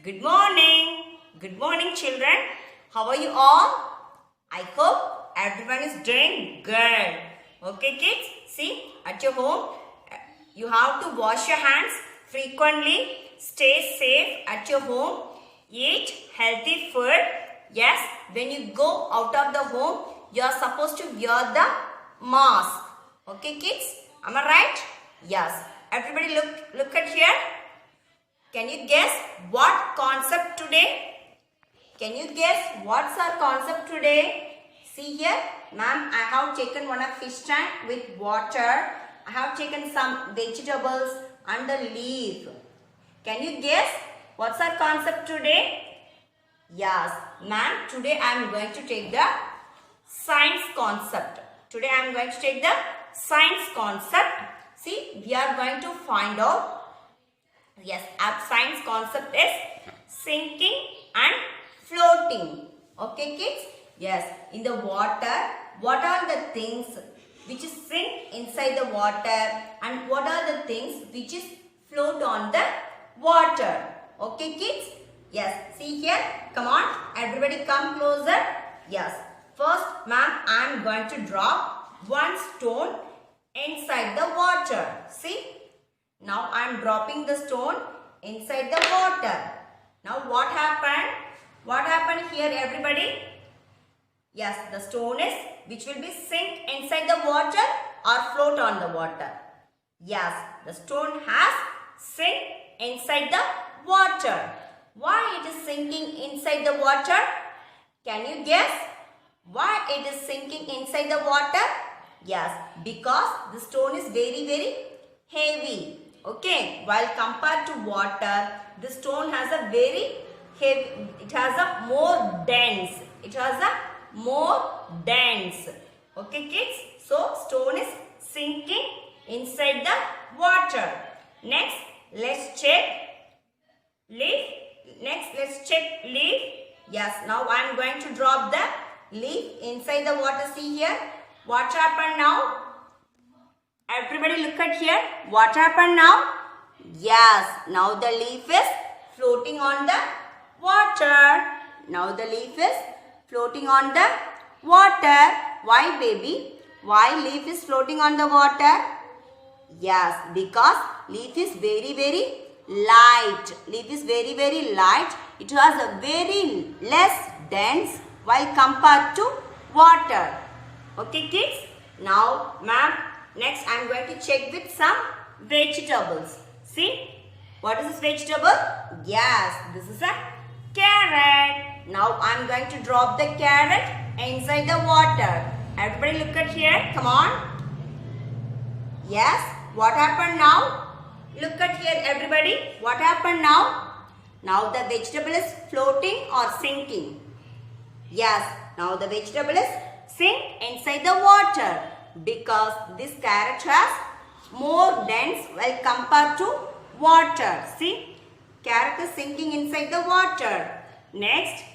Good morning. Good morning, children. How are you all? I hope everyone is doing good. Okay, kids? See, at your home, you have to wash your hands frequently. Stay safe at your home. Eat healthy food. Yes, when you go out of the home, you are supposed to wear the mask. Okay, kids? Am I right? Yes. Everybody look at here. Can you guess what concept today? Can you guess what's our concept today? See here, ma'am, I have taken one of fish tank with water. I have taken some vegetables and a leaf. Can you guess what's our concept today? Yes, ma'am, today I am going to take the science concept. Today I am going to take the science concept. See, we are going to find out. Yes, our science concept is sinking and floating. Okay, kids? Yes, in the water, what are the things which is sink inside the water and what are the things which is float on the water? Okay, kids? Yes, see here. Come on, everybody come closer. Yes, first, ma'am, I am going to drop one stone inside the water. See? Now I am dropping the stone inside the water. Now what happened? What happened here, everybody? Yes, the stone is which will be sink inside the water or float on the water. Yes, the stone has sink inside the water. Why it is sinking inside the water? Can you guess why it is sinking inside the water? Yes, because the stone is very heavy. Okay, while compared to water, the stone has a very heavy, it has a more dense. It has a more dense. Okay, kids? So, stone is sinking inside the water. Next, let's check leaf. Next, let's check leaf. Yes, now I am going to drop the leaf inside the water. See here. What happened now? Everybody look at here. What happened now? Yes, now the leaf is floating on the water. Now the leaf is floating on the water. Why, baby? Why leaf is floating on the water? Yes, because leaf is very light. Leaf is very light. It has a very less dense while compared to water. Okay, kids? Now, ma'am, next I am going to check with some vegetables. See, what is this vegetable? Yes, this is a carrot. Now I am going to drop the carrot inside the water. Everybody look at here. Come on. Yes, what happened now? Look at here, everybody. What happened now? Now the vegetable is floating or sinking. Yes, now the vegetable is sink inside the water because this carrot has more dense while compared to water. See, carrot is sinking inside the water. Next,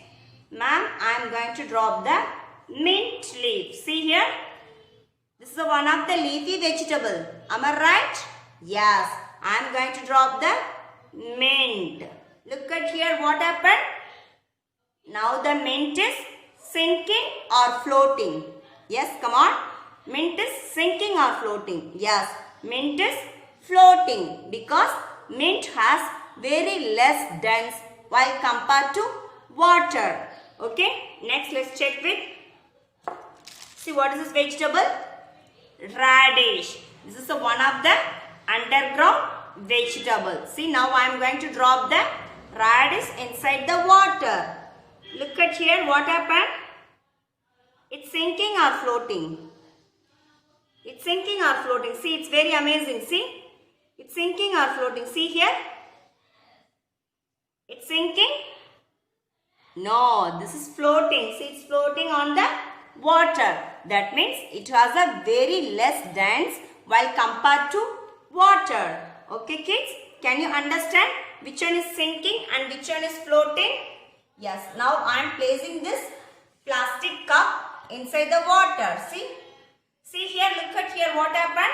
ma'am, I am going to drop the mint leaf. See here, this is one of the leafy vegetable. Am I right? Yes, I am going to drop the mint. Look at here, what happened? Now the mint is sinking or floating. Yes, come on. Mint is sinking or floating. Yes, mint is floating because mint has very less dense while compared to water. Okay, next let's check with, see what is this vegetable? Radish. This is one of the underground vegetable. See, now I am going to drop the radish inside the water. Look at here, what happened? It's sinking or floating? It's sinking or floating. See, it's very amazing. See, it's sinking or floating. See here. It's sinking. No, this is floating. See, it's floating on the water. That means it has a very less dense while compared to water. Okay, kids? Can you understand which one is sinking and which one is floating? Yes, now I am placing this plastic cup inside the water. See? See here, look at here, what happened?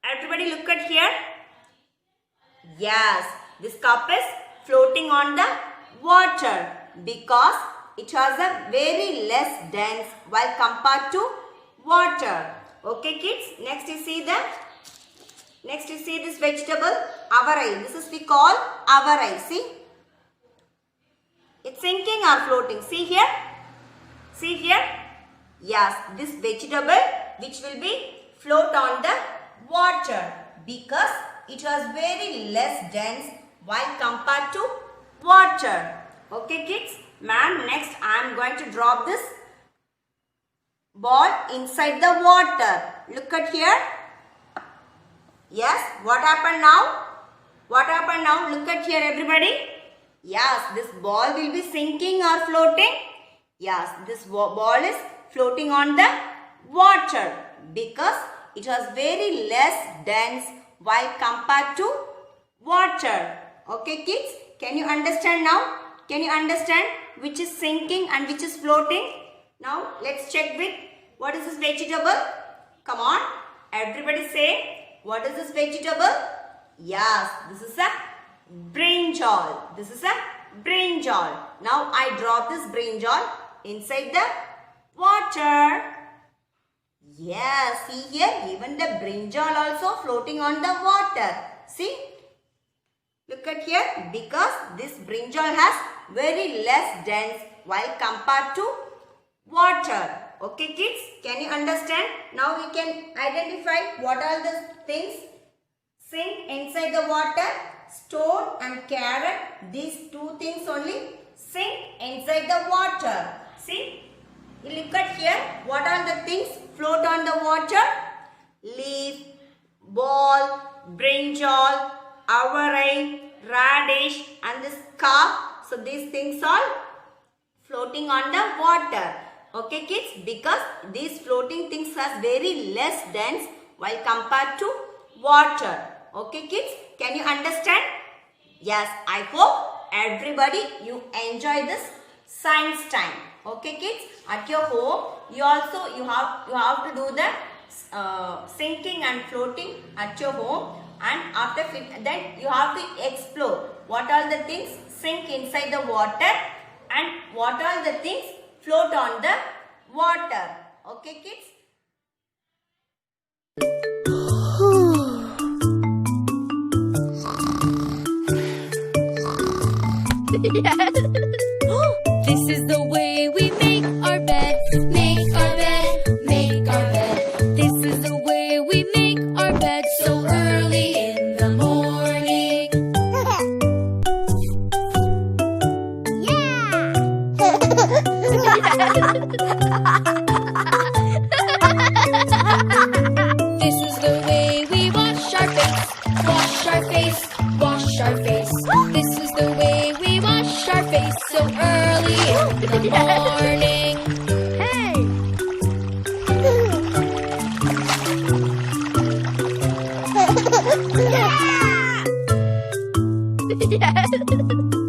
Everybody look at here. Yes, this cup is floating on the water because it has a very less dense while compared to water. Okay kids, next you see this vegetable avarai. This is we call avarai. See, it's sinking or floating. See here. Yes, this vegetable which will be float on the water because it has very less dense while compared to water. Okay kids, ma'am, next I am going to drop this ball inside the water. Look at here. Yes, what happened now? Look at here everybody. Yes, this ball will be sinking or floating. Yes, this ball is floating on the water because it has very less dense while compared to water. Okay kids, can you understand now? Can you understand which is sinking and which is floating? Now let's check with what is this vegetable? Come on, everybody say, what is this vegetable? Yes, this is a brinjal. Now I drop this brinjal inside the water. Yes, see here, even the brinjal also floating on the water. See, look at here, because this brinjal has very less dense while compared to water. Okay kids, can you understand? Now we can identify what are the things sink inside the water. Stone and carrot, these two things only sink inside the water. See, you look at here, what are the things float on the water? Leaf, ball, brinjal, avarai, radish and this carp. So these things are floating on the water. Okay kids, because these floating things has very less dense while compared to water. Okay kids, can you understand? Yes, I hope everybody you enjoy this science time. Okay kids, at your home you have to do the sinking and floating at your home, and after that you have to explore what are the things sink inside the water and what are the things float on the water. Okay kids. This is the way we make our bed, make our bed, make our bed. This is the way we make our bed so early in the morning. This is the way we wash our face, wash our face, wash our face. This is the way we wash our face so early in the morning.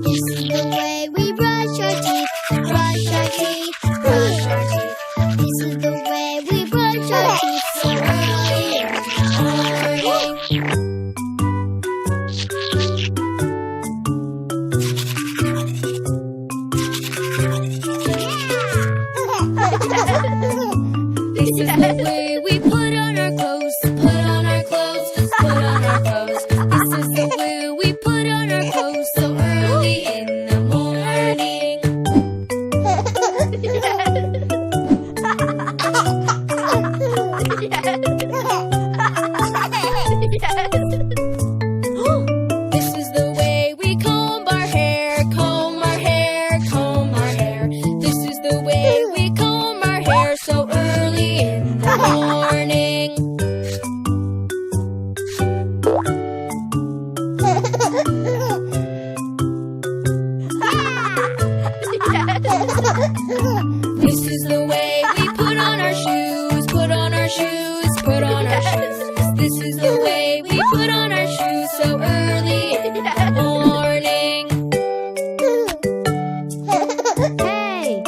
This is the way we brush our teeth, brush our teeth, brush our teeth. This is the way we brush our teeth so early in the morning. This is the way we put on our clothes, put on our clothes, put on our clothes. This is the way we put on our clothes so early in the morning. This is the way we comb our hair, comb our hair, comb our hair. This is the way we comb our hair so early in the morning. This is the way we put on our shoes, put on our shoes, put on our shoes. This is the way we put on our shoes so early in the morning. Hey!